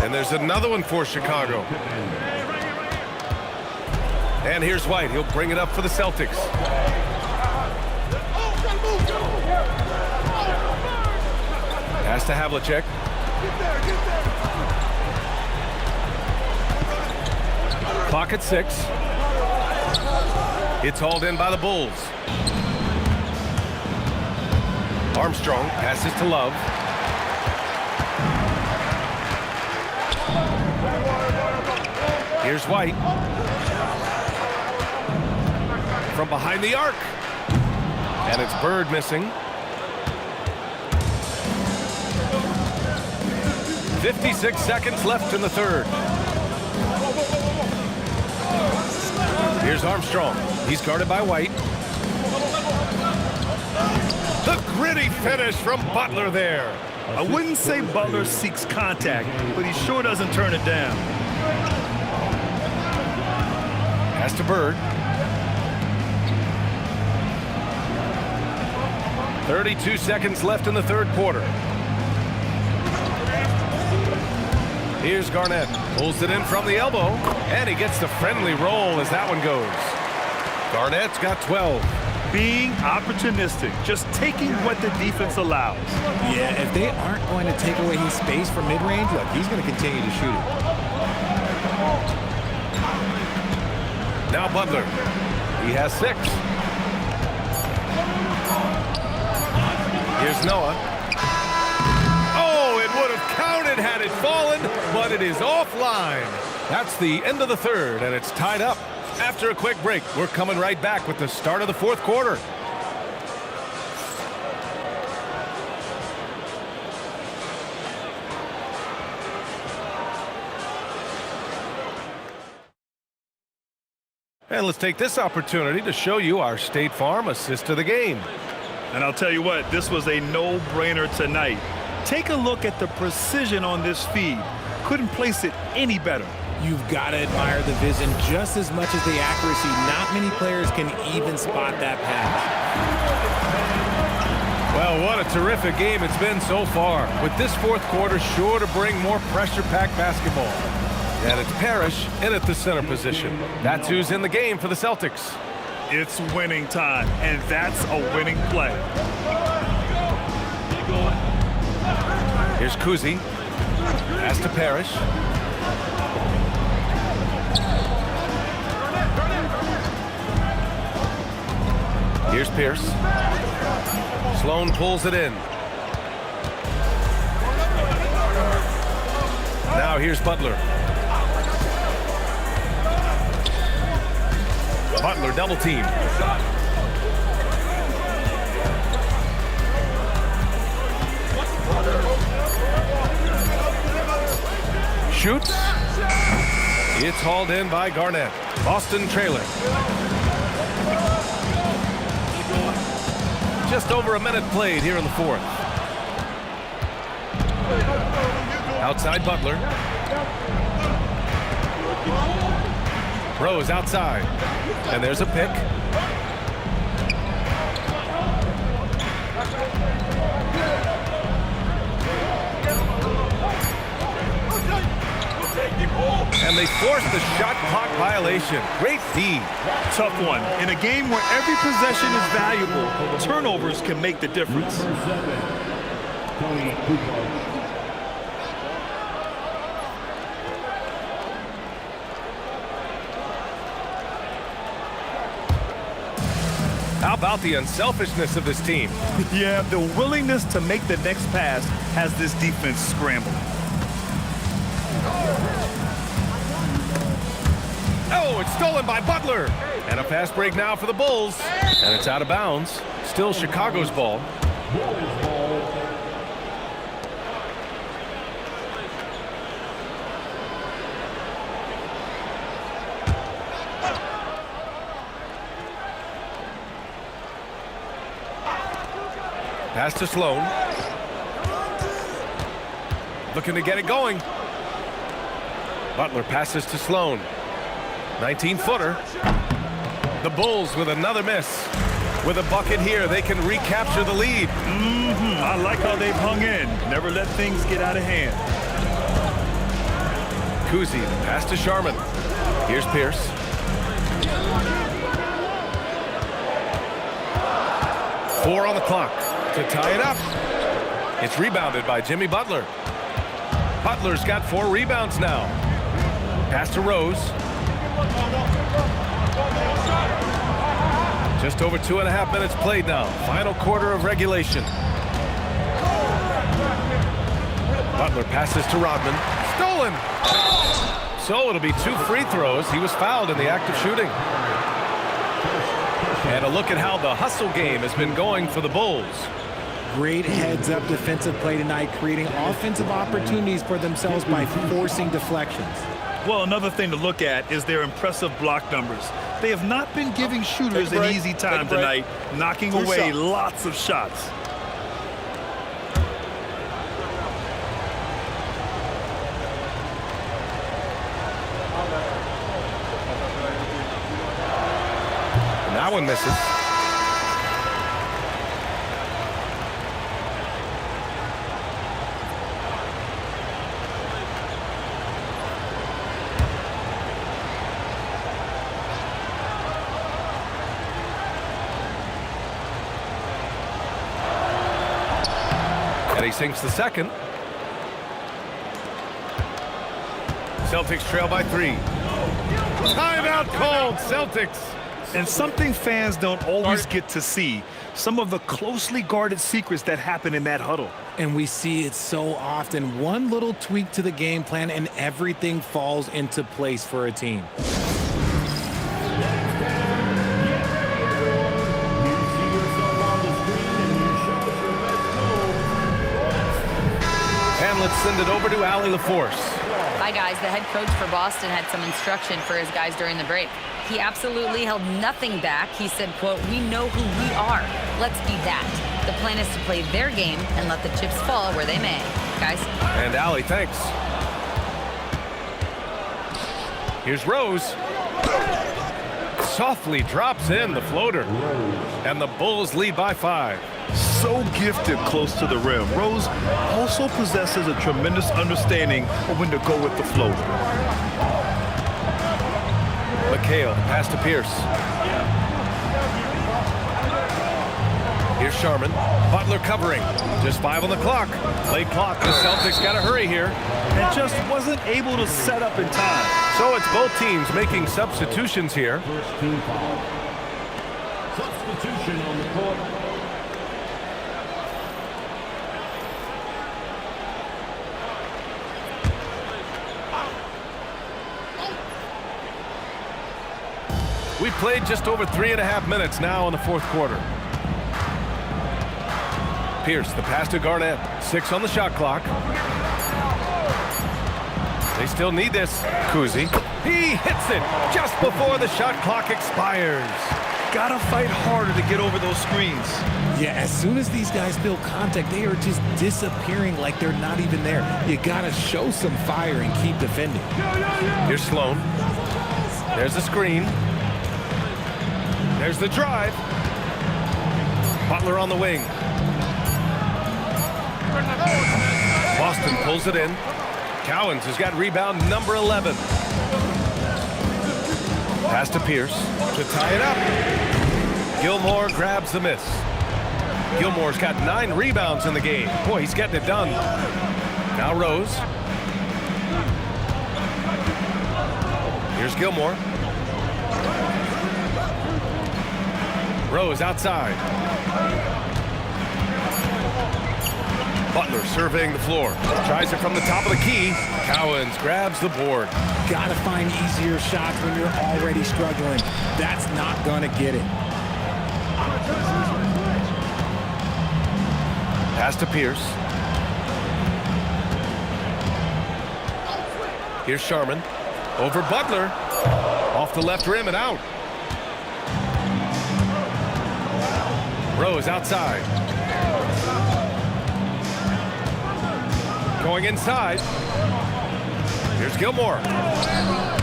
S1: And there's another one for Chicago. And here's White. He'll bring it up for the Celtics. Pass to Havlicek. Clock at 6. It's hauled in by the Bulls. Armstrong passes to Love. Here's White. From behind the arc. And it's Bird missing. 56 seconds left in the third. Here's Armstrong. He's guarded by White. The gritty finish from Butler there.
S2: I wouldn't say Butler seeks contact, but he sure doesn't turn it down.
S1: Pass to Bird. 32 seconds left in the third quarter. Here's Garnett. Pulls it in from the elbow, and he gets the friendly roll as that one goes. Garnett's got 12.
S2: Being opportunistic, just taking what the defense allows.
S3: Yeah, if they aren't going to take away his space from mid-range, look, he's going to continue to shoot it.
S1: Now Butler. He has 6. Here's Noah. Oh, it would have counted had it fallen, but it is offline. That's the end of the third, and it's tied up. After a quick break, we're coming right back with the start of the fourth quarter. And let's take this opportunity to show you our State Farm assist of the game.
S2: And I'll tell you what, this was a no-brainer tonight. Take a look at the precision on this feed. Couldn't place it any better.
S3: You've got to admire the vision just as much as the accuracy. Not many players can even spot that pass.
S1: Well, what a terrific game it's been so far. With this fourth quarter sure to bring more pressure-packed basketball. And it's Parrish in at the center position. That's who's in the game for the Celtics.
S2: It's winning time, and that's a winning play.
S1: Here's Kuzi. Pass to Parrish. Here's Pierce. Sloan pulls it in. Now here's Butler. Butler double team. Shoots. It's hauled in by Garnett. Boston trailing. Just over a minute played here in the fourth. Outside Butler. Rose outside. And there's a pick. And they forced the shot clock violation. Great D.
S2: Tough one. In a game where every possession is valuable, turnovers can make the difference.
S1: How about the unselfishness of this team?
S2: Yeah, the willingness to make the next pass has this defense scrambled.
S1: Oh, it's stolen by Butler. And a fast break now for the Bulls. And it's out of bounds. Still Chicago's ball. Pass to Sloan. Looking to get it going. Butler passes to Sloan. 19-footer. The Bulls with another miss. With a bucket here, they can recapture the lead.
S2: I like how they've hung in. Never let things get out of hand.
S1: Kuzi, pass to Sharman. Here's Pierce. Four on the clock to tie it up. It's rebounded by Jimmy Butler. Butler's got 4 rebounds now. Pass to Rose. Just over 2.5 minutes played now. Final quarter of regulation. Butler passes to Rodman. Stolen! So it'll be 2 free throws. He was fouled in the act of shooting. And a look at how the hustle game has been going for the Bulls.
S3: Great heads-up defensive play tonight, creating offensive opportunities for themselves by forcing deflections.
S2: Well, another thing to look at is their impressive block numbers. They have not been giving shooters an easy time tonight, knocking away lots of shots.
S1: That one misses. And he sinks the second. Celtics trail by 3. Timeout called, Celtics.
S2: And something fans don't always get to see, some of the closely guarded secrets that happen in that huddle.
S3: And we see it so often. One little tweak to the game plan and everything falls into place for a team.
S1: And let's send it over to Allie LaForce.
S6: Hi, guys. The head coach for Boston had some instruction for his guys during the break. He absolutely held nothing back. He said, quote, "We know who we are. Let's be that." The plan is to play their game and let the chips fall where they may. Guys.
S1: And Allie, thanks. Here's Rose. Softly drops in the floater. And the Bulls lead by 5.
S2: So gifted close to the rim. Rose also possesses a tremendous understanding of when to go with the float.
S1: McHale, pass to Pierce. Here's Sharman. Butler covering. Just 5 on the clock. Late clock. The Celtics got to hurry here.
S2: And just wasn't able to set up in time.
S1: So it's both teams making substitutions here.
S4: First team foul. Substitution on the court.
S1: We played just over 3.5 minutes now in the fourth quarter. Pierce, the pass to Garnett. 6 on the shot clock. They still need this. Kuzi. He hits it just before the shot clock expires.
S2: Gotta fight harder to get over those screens.
S3: Yeah, as soon as these guys feel contact, they are just disappearing like they're not even there. You gotta show some fire and keep defending.
S1: Here's Sloan. There's the screen. There's the drive. Butler on the wing. Boston pulls it in. Cowens has got rebound number 11. Pass to Pierce to tie it up. Gilmore grabs the miss. Gilmore's got 9 rebounds in the game. Boy, he's getting it done. Now Rose. Here's Gilmore. Rose outside. Butler surveying the floor. Tries it from the top of the key. Cowens grabs the board.
S3: Gotta find easier shots when you're already struggling. That's not gonna get it.
S1: Pass to Pierce. Here's Sharman. Over Butler. Off the left rim and out. Rose outside. Going inside. Here's Gilmore.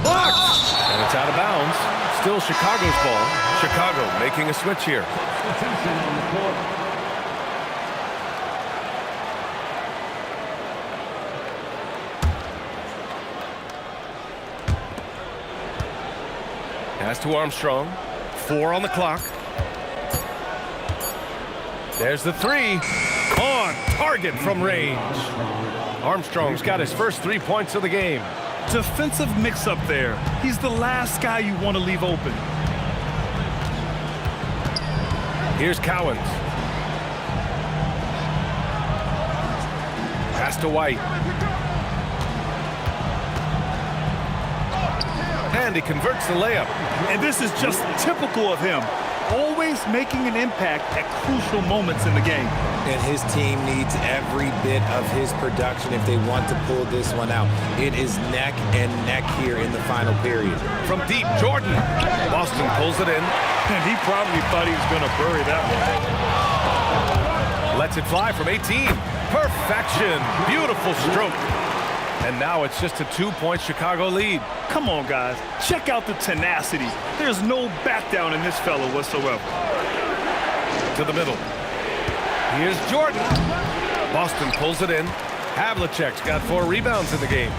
S1: Blocked! And it's out of bounds. Still Chicago's ball. Chicago making a switch here.
S4: Substitution on the court.
S1: Pass to Armstrong. 4 on the clock. There's the 3. On target from range. Armstrong's got his first 3 points of the game.
S2: Defensive mix-up there. He's the last guy you want to leave open.
S1: Here's Cowens. Pass to White. And he converts the layup.
S2: And this is just typical of him. Always making an impact at crucial moments in the game.
S3: And his team needs every bit of his production if they want to pull this one out. It is neck and neck here in the final period.
S1: From deep, Jordan. Boston pulls it in.
S2: And he probably thought he was going to bury that one.
S1: Lets it fly from 18. Perfection. Beautiful stroke. And now it's just a 2-point Chicago lead.
S2: Come on, guys. Check out the tenacity. There's no back down in this fella whatsoever.
S1: To the middle. Here's Jordan. Boston pulls it in. Havlicek's got 4 rebounds in the game.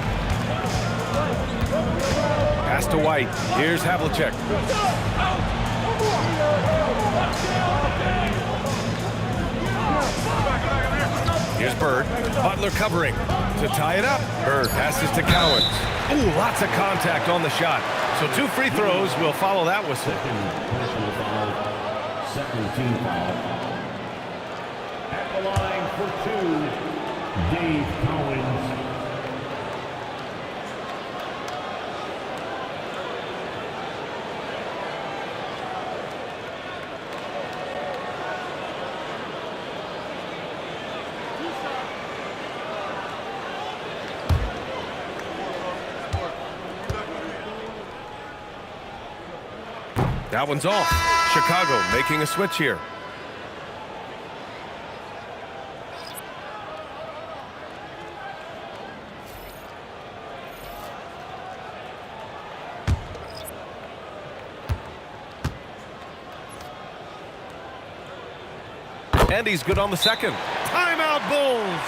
S1: Pass to White. Here's Havlicek. Here's Bird. Butler covering to tie it up. Bird passes to Cowens. Ooh, lots of contact on the shot. So 2 free throws will follow that whistle.
S4: Second team foul. At the line for 2, Dave Cowens.
S1: That one's off. Chicago making a switch here. And he's good on the second. Timeout, Bulls.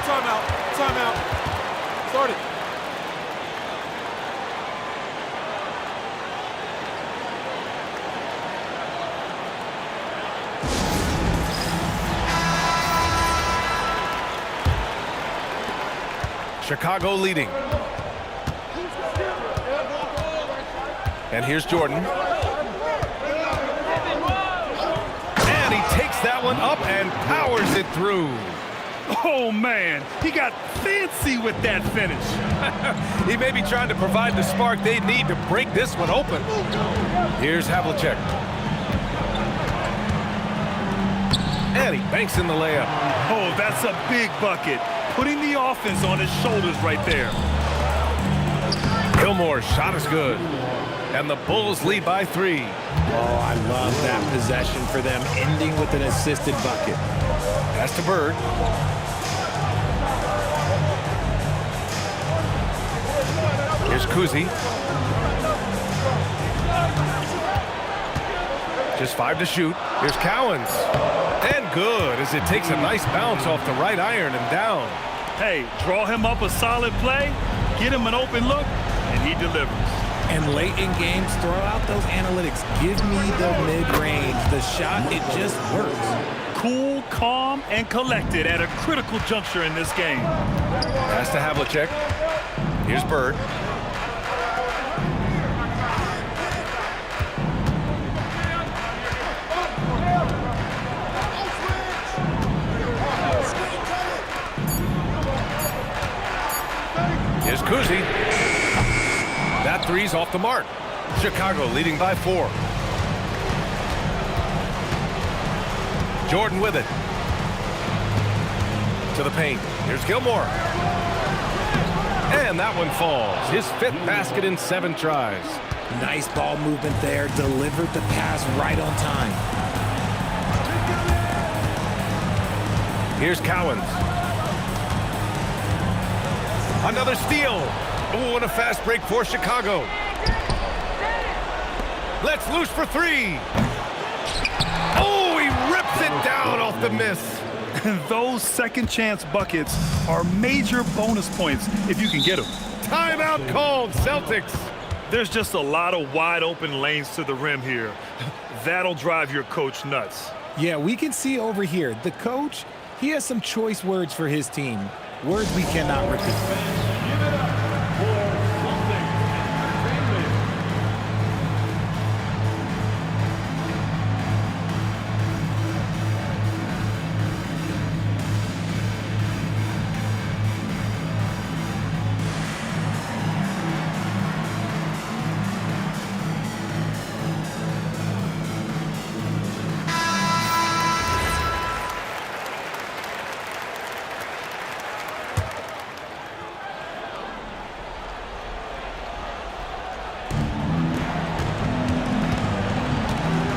S5: Timeout. Timeout. Start it.
S1: Chicago leading. And here's Jordan. And he takes that one up and powers it through.
S2: Oh, man. He got fancy with that finish.
S1: He may be trying to provide the spark they need to break this one open. Here's Havlicek. And he banks in the layup.
S2: Oh, that's a big bucket. Putting the offense on his shoulders right there.
S1: Gilmore's shot is good. And the Bulls lead by 3.
S3: Oh, I love that possession for them, ending with an assisted bucket.
S1: Pass to Bird. Here's Kuzi. Just 5 to shoot. Here's Cowens. And good as it takes a nice bounce off the right iron and down.
S2: Hey, draw him up a solid play, get him an open look, and he delivers.
S3: And late in games, throw out those analytics. Give me the mid-range. The shot, it just works.
S2: Cool, calm, and collected at a critical juncture in this game.
S1: Pass to Havlicek. Here's Bird. Here's Kuzi. That three's off the mark. Chicago leading by 4. Jordan with it. To the paint. Here's Gilmore. And that one falls. His 5th basket in 7 tries.
S3: Nice ball movement there. Delivered the pass right on time.
S1: Here's Cowens. Another steal. Oh, and a fast break for Chicago. Let's loose for 3. Oh, he rips it down off the miss.
S2: Those second chance buckets are major bonus points if you can get them.
S1: Timeout called, Celtics.
S2: There's just a lot of wide open lanes to the rim here. That'll drive your coach nuts.
S3: Yeah, we can see over here. The coach, he has some choice words for his team. Words we cannot repeat.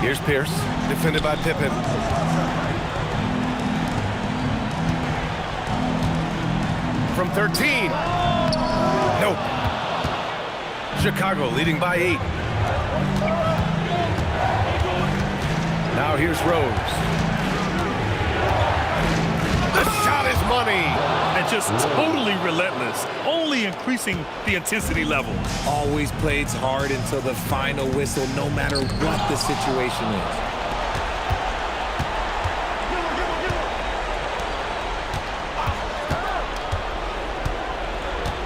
S1: Here's Pierce, defended by Pippen. From 13. Chicago leading by 8. Now here's Rose. The shot is money.
S2: And just totally relentless, only increasing the intensity level.
S3: Always plays hard until the final whistle, no matter what the situation is.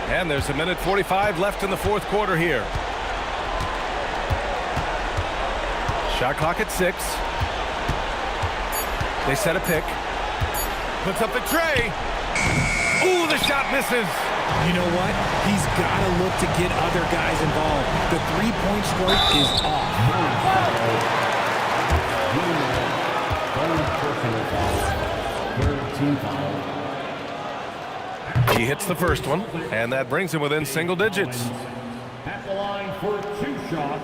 S1: And there's 1:45 left in the fourth quarter here. Shot clock at 6. They set a pick. Puts up the tray. Ooh, the shot misses.
S3: You know what? He's got to look to get other guys involved. The three-point stroke is off.
S1: He hits the first one, and that brings him within single digits.
S4: At the line for 2 shots.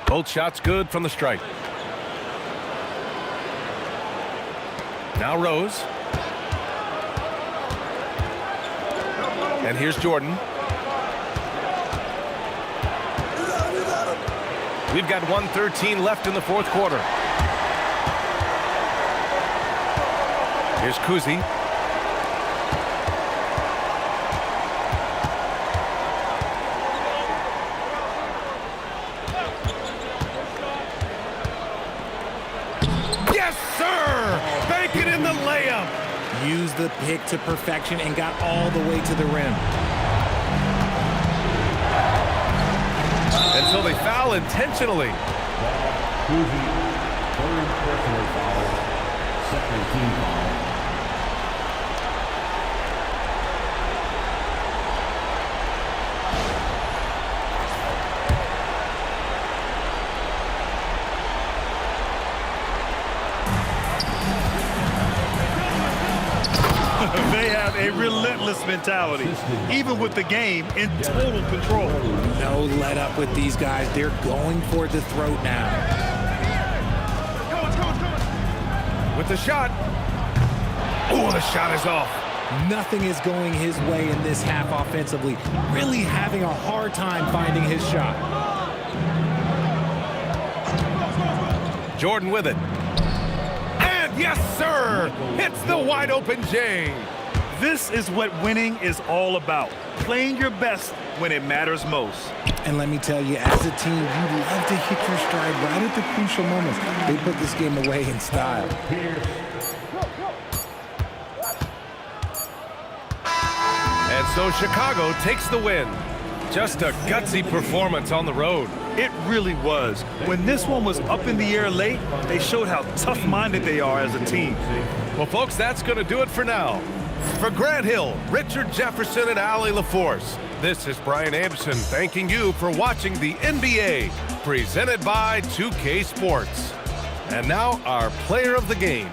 S1: Both shots good from the stripe. Now Rose. And here's Jordan. We've got 1:13 left in the fourth quarter. Here's Kuzi. Yes, sir! Bank it in the layup.
S3: Used the pick to perfection and got all the way to the rim.
S1: And so they foul intentionally.
S4: Kuzi, 3rd personal foul, 2nd team foul.
S2: They have a relentless mentality, even with the game in total control.
S3: No let up with these guys. They're going for the throat now.
S1: With the shot. Oh, the shot is off.
S3: Nothing is going his way in this half offensively. Really having a hard time finding his shot.
S1: Jordan with it. And yes, sir! Hits the wide open J.
S2: This is what winning is all about. Playing your best when it matters most.
S3: And let me tell you, as a team, you love to hit your stride right at the crucial moments. They put this game away in style.
S1: And so Chicago takes the win. Just a gutsy performance on the road.
S2: It really was. When this one was up in the air late, they showed how tough-minded they are as a team.
S1: Well, folks, that's going to do it for now. For Grant Hill, Richard Jefferson, and Allie LaForce, this is Brian Anderson thanking you for watching the NBA, presented by 2K Sports. And now, our player of the game.